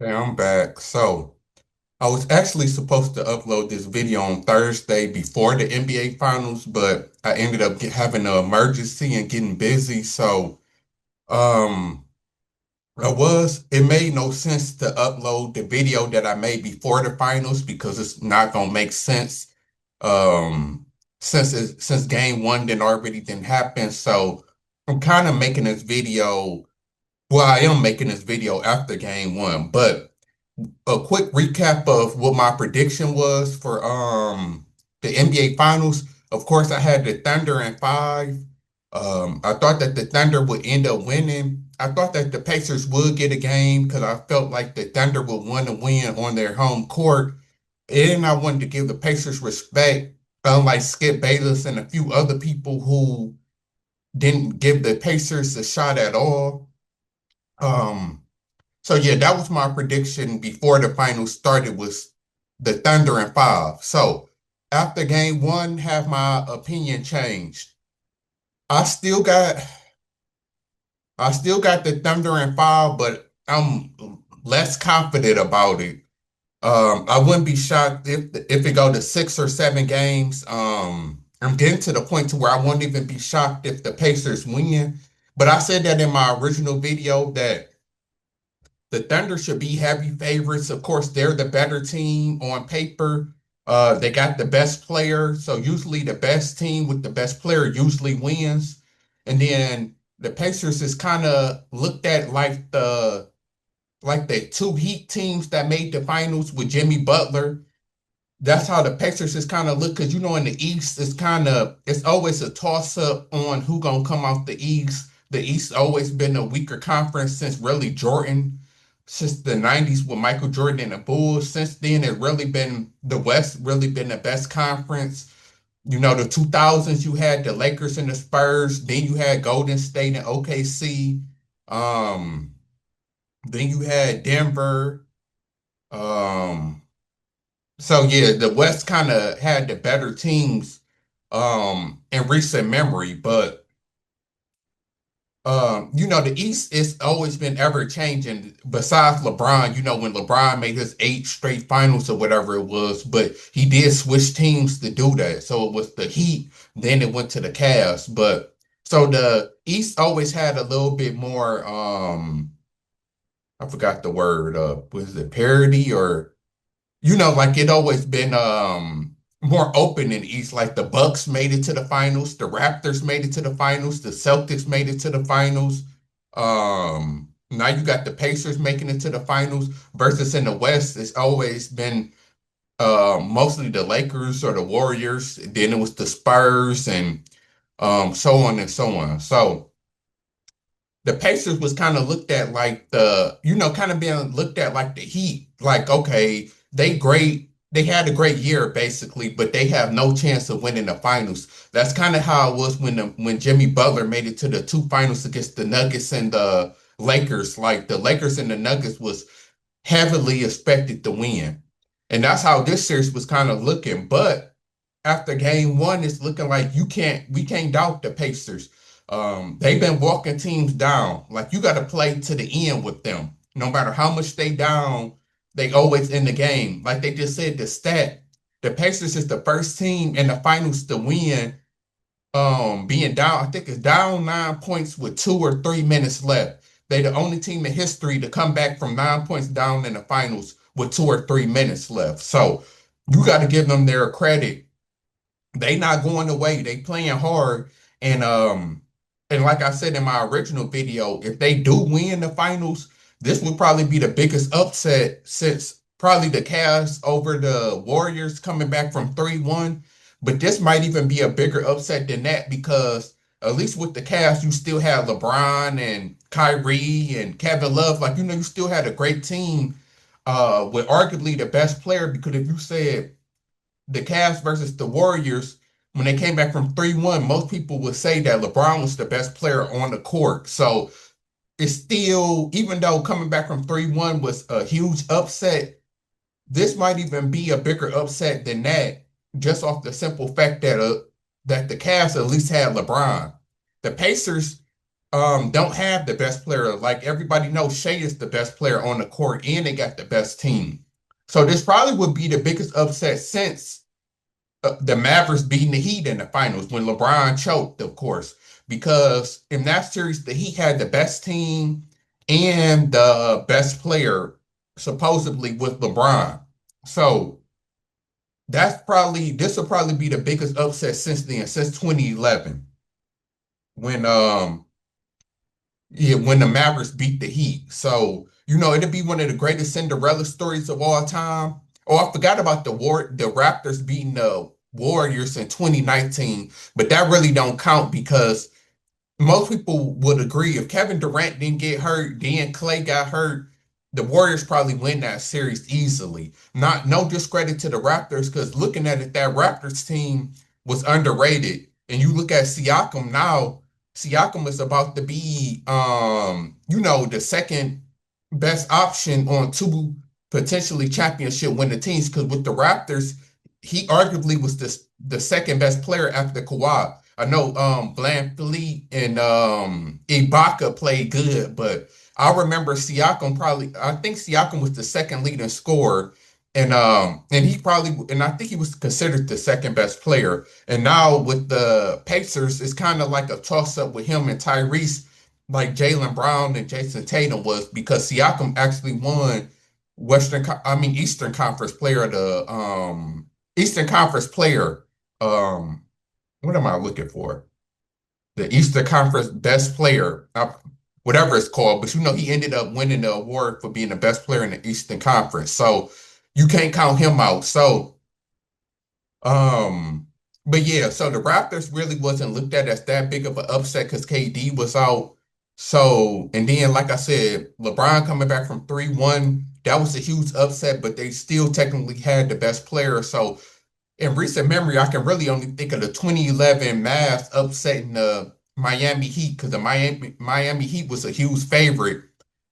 Hey, I'm back. So I was actually supposed to upload this video on Thursday before the NBA Finals, but I ended up having an emergency and getting busy. So um, it made no sense to upload the video that I made before the finals because it's not gonna make sense. Um, since game one didn't happen. So I'm kind of making this video. Well, I am making this video after game one, but a quick recap of what my prediction was for the NBA Finals. Of course, I had the Thunder in five. I thought that the Thunder would end up winning. I thought that the Pacers would get a game because I felt like the Thunder would want to win on their home court. And I wanted to give the Pacers respect, unlike Skip Bayless and a few other people who didn't give the Pacers a shot at all. Um, so yeah, that was my prediction before the finals started was the Thunder in five. So after game one, have my opinion changed. I still got I still got the Thunder in five, but I'm less confident about it. I wouldn't be shocked if it go to 6 or 7 games. I'm getting to the point to where I wouldn't even be shocked if the Pacers win. But I said that in my original video that the Thunder should be heavy favorites. Of course, they're the better team on paper. They got the best player, so usually the best team with the best player usually wins. And then the Pacers is kind of looked at like the two Heat teams that made the finals with Jimmy Butler. That's how the Pacers is kind of look because in the East it's always a toss up on who gonna come out the East. The East always been a weaker conference since really Jordan, since the 90s with Michael Jordan and the Bulls. Since then it really been the West really been the best conference. The 2000s you had the Lakers and the Spurs, then you had Golden State and OKC. Um then you had Denver. Um so yeah, the West kind of had the better teams in recent memory, but the East is always been ever changing. Besides LeBron, when LeBron made his 8 straight finals or whatever it was, but he did switch teams to do that. So it was the Heat, then it went to the Cavs. But so the East always had a little bit more I forgot the word, was it parity or like it always been more open in the East. Like the Bucks made it to the finals, the Raptors made it to the finals, the Celtics made it to the finals. Now you got the Pacers making it to the finals versus in the West, it's always been mostly the Lakers or the Warriors. Then it was the Spurs and so on and so on. So the Pacers was kind of looked at like kind of being looked at like the Heat. Like, okay, they had a great year basically, but they have no chance of winning the finals. That's kind of how it was when Jimmy Butler made it to the two finals against the Nuggets and the Lakers. Like the Lakers and the Nuggets was heavily expected to win. And that's how this series was kind of looking. But after game one, it's looking like we can't doubt the Pacers. They've been walking teams down. Like you got to play to the end with them. No matter how much they down, they always in the game. Like they just said, the Pacers is the first team in the finals to win. Being down, I think it's down 9 points with 2 or 3 minutes left. They the only team in history to come back from 9 points down in the finals with 2 or 3 minutes left. So you got to give them their credit. They not going away. They playing hard. And like I said in my original video, if they do win the finals, this would probably be the biggest upset since probably the Cavs over the Warriors coming back from 3-1. But this might even be a bigger upset than that because at least with the Cavs, you still have LeBron and Kyrie and Kevin Love. Like, you still had a great team with arguably the best player. Because if you said the Cavs versus the Warriors, when they came back from 3-1, most people would say that LeBron was the best player on the court. So it's still, even though coming back from 3-1 was a huge upset, this might even be a bigger upset than that, just off the simple fact that the Cavs at least had LeBron. The Pacers, don't have the best player. Like everybody knows, Shea is the best player on the court, and they got the best team. So this probably would be the biggest upset since the Mavericks beating the Heat in the finals when LeBron choked, of course, because in that series, the Heat had the best team and the best player, supposedly with LeBron. So this will probably be the biggest upset since then, since 2011, when yeah, when the Mavericks beat the Heat. So, it'll be one of the greatest Cinderella stories of all time. Oh, I forgot about the Raptors beating the Warriors in 2019, but that really don't count because most people would agree if Kevin Durant didn't get hurt, then Clay got hurt, the Warriors probably win that series easily. Not no discredit to the Raptors because looking at it, that Raptors team was underrated. And you look at Siakam now, Siakam is about to be the second best option on two potentially championship winning teams because with the Raptors, he arguably was the second best player after Kawhi. I know Fleet and Ibaka played good, but I remember I think Siakam was the second leading scorer and I think he was considered the second best player. And now with the Pacers, it's kind of like a toss up with him and Tyrese, like Jaylen Brown and Jason Tatum was because Siakam actually won Eastern Conference player the Eastern Conference player um what am I looking for? The Eastern Conference best player, whatever it's called. But he ended up winning the award for being the best player in the Eastern Conference. So you can't count him out. So, um, but yeah, so the Raptors really wasn't looked at as that big of an upset because KD was out. So, and then, like I said, LeBron coming back from 3-1, that was a huge upset, but they still technically had the best player. So, in recent memory, I can really only think of the 2011 Mavs upsetting the Miami Heat because the Miami Heat was a huge favorite,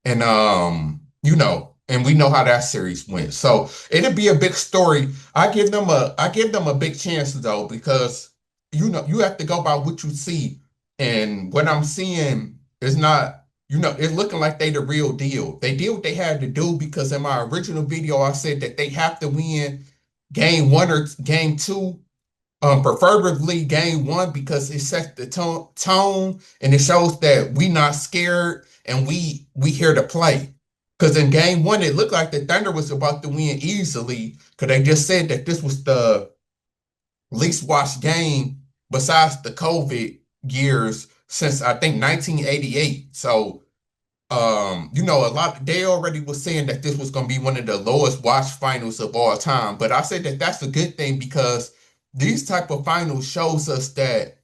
and and we know how that series went. So it'll be a big story. I give them a big chance though because you have to go by what you see, and what I'm seeing is not. It's looking like they the real deal. They did what they had to do because in my original video, I said that they have to win game one or game two, preferably game one because it sets the tone and it shows that we not scared and we here to play. Because in game one, it looked like the Thunder was about to win easily because they just said that this was the least watched game besides the COVID years since I think 1988. So a lot they already was saying that this was going to be one of the lowest watched finals of all time, but I said that that's a good thing because these type of finals shows us that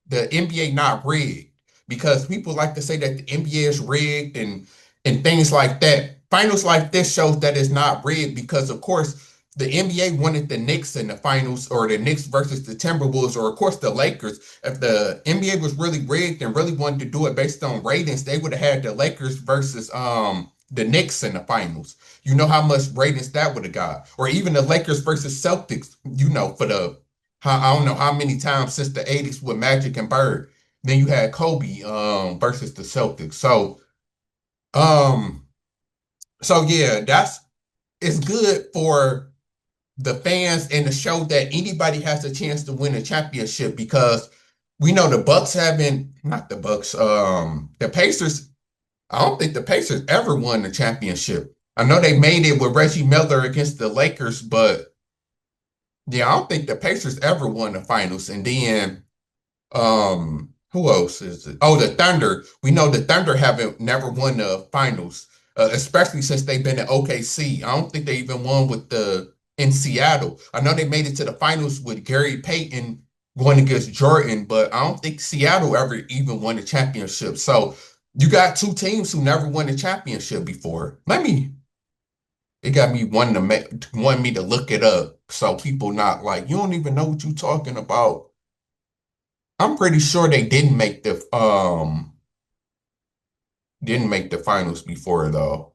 the NBA not rigged because people like to say that the NBA is rigged and things like that. Finals like this shows that it's not rigged because of course the NBA wanted the Knicks in the finals or the Knicks versus the Timberwolves or of course the Lakers. If the NBA was really rigged and really wanted to do it based on ratings, they would have had the Lakers versus the Knicks in the finals. You know how much ratings that would have got. Or even the Lakers versus Celtics, for the I don't know how many times since the 80s with Magic and Bird. Then you had Kobe versus the Celtics. Um so yeah, that's it's good for the fans and to show that anybody has a chance to win a championship because we know the Bucks haven't not the Bucks, the Pacers, I don't think the Pacers ever won the championship. I know they made it with Reggie Miller against the Lakers, but yeah, I don't think the Pacers ever won the finals. And then who else is it? Oh, the Thunder. We know the Thunder haven't never won the finals, especially since they've been at OKC. I don't think they even won with the in Seattle. I know they made it to the finals with Gary Payton going against Jordan, but I don't think Seattle ever even won a championship. So you got two teams who never won a championship before. It got me wanting me to look it up so people not like, you don't even know what you're talking about. I'm pretty sure they didn't make the finals before though.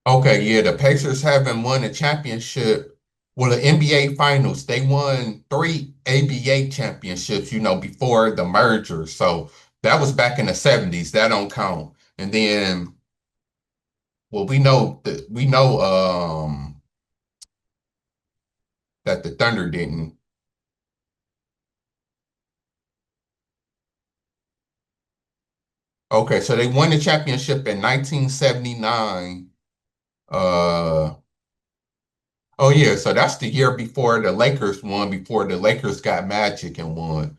Okay, yeah, the Pacers haven't won a championship. Well, the NBA Finals, they won three ABA championships, before the merger. So that was back in the 70s. That don't count. And then, well, we know that the Thunder didn't. Okay, so they won the championship in 1979. Uh oh yeah, so that's the year before the Lakers won, before the Lakers got Magic and won.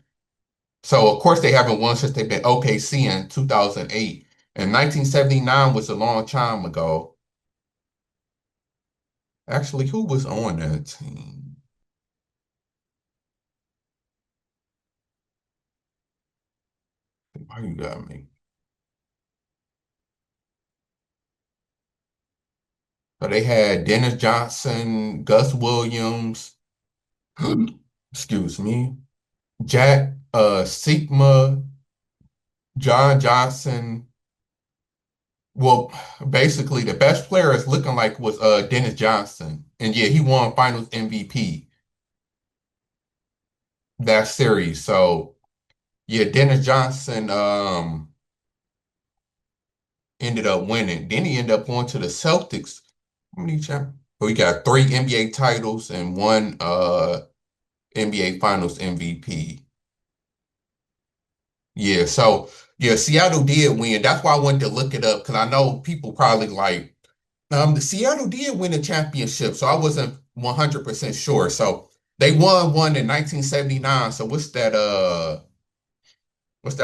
So of course they haven't won since they've been OKC in 2008. And 1979 was a long time ago. Actually, who was on that team? Why you got me? So they had Dennis Johnson, Gus Williams, excuse me, Jack Sigma, John Johnson. Well, basically the best player is looking like was Dennis Johnson. And yeah, he won finals MVP that series. So yeah, Dennis Johnson ended up winning. Then he ended up going to the Celtics. How many champ? Oh, he got three NBA titles and one NBA Finals MVP. Yeah, so yeah, Seattle did win. That's why I wanted to look it up because I know people probably like the Seattle did win a championship, so I wasn't 100% sure. So they won one in 1979. So what's that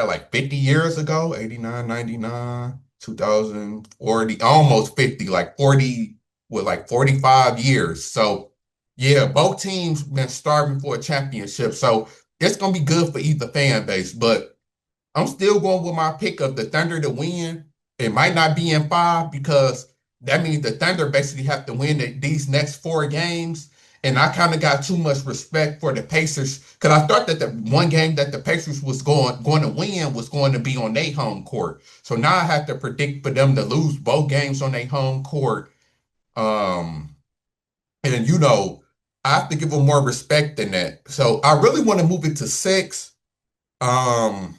like 50 years ago? 89, 99, 2040, almost 50, like 40 with like 45 years. So yeah, both teams been starving for a championship. So it's gonna be good for either fan base, but I'm still going with my pick of the Thunder to win. It might not be in five because that means the Thunder basically have to win these next four games. And I kind of got too much respect for the Pacers because I thought that the one game that the Pacers was going to win was going to be on their home court. So now I have to predict for them to lose both games on their home court. Um, and I have to give them more respect than that. So I really want to move it to six. Um,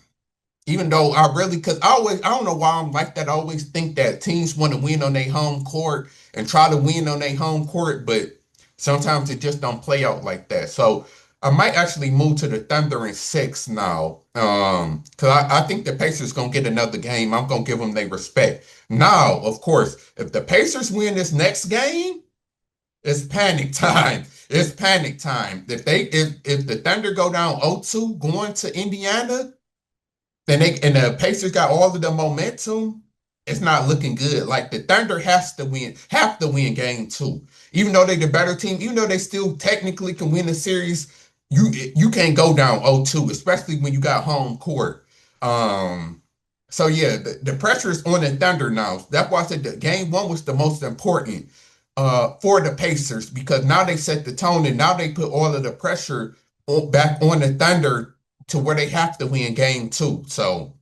Even though because I don't know why I'm like that. I always think that teams want to win on their home court and try to win on their home court, but sometimes it just don't play out like that. So I might actually move to the Thunder in six now. Because I think the Pacers gonna get another game. I'm gonna give them their respect. Now, of course, if the Pacers win this next game, it's panic time. It's panic time. If the Thunder go down 0-2 going to Indiana, and the Pacers got all of the momentum. It's not looking good. Like the Thunder have to win game two. Even though they're the better team, even though they still technically can win the series, you can't go down 0-2, especially when you got home court. Um, so yeah, the pressure is on the Thunder now. That's why I said the game one was the most important for the Pacers because now they set the tone and now they put all of the pressure back on the Thunder to where they have to win game two. So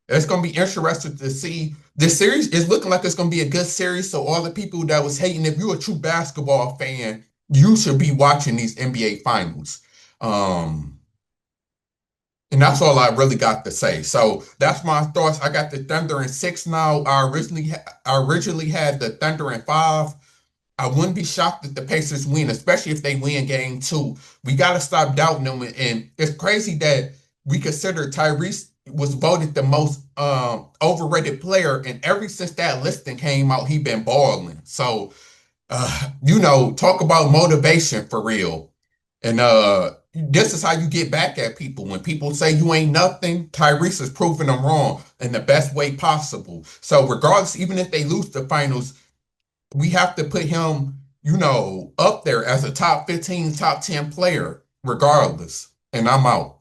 it's going to be interesting to see. This series is looking like it's going to be a good series. So all the people that was hating, if you're a true basketball fan, you should be watching these NBA finals. Um, and that's all I really got to say. So that's my thoughts. I got the Thunder in six now. I originally had the Thunder in five. I wouldn't be shocked if the Pacers win, especially if they win game two. We got to stop doubting them. And it's crazy that we consider Tyrese was voted the most overrated player. And ever since that listing came out, he been balling. So, talk about motivation for real. And this is how you get back at people. When people say you ain't nothing, Tyrese is proving them wrong in the best way possible. So regardless, even if they lose the finals, we have to put him, up there as a top 15, top 10 player, regardless. And I'm out.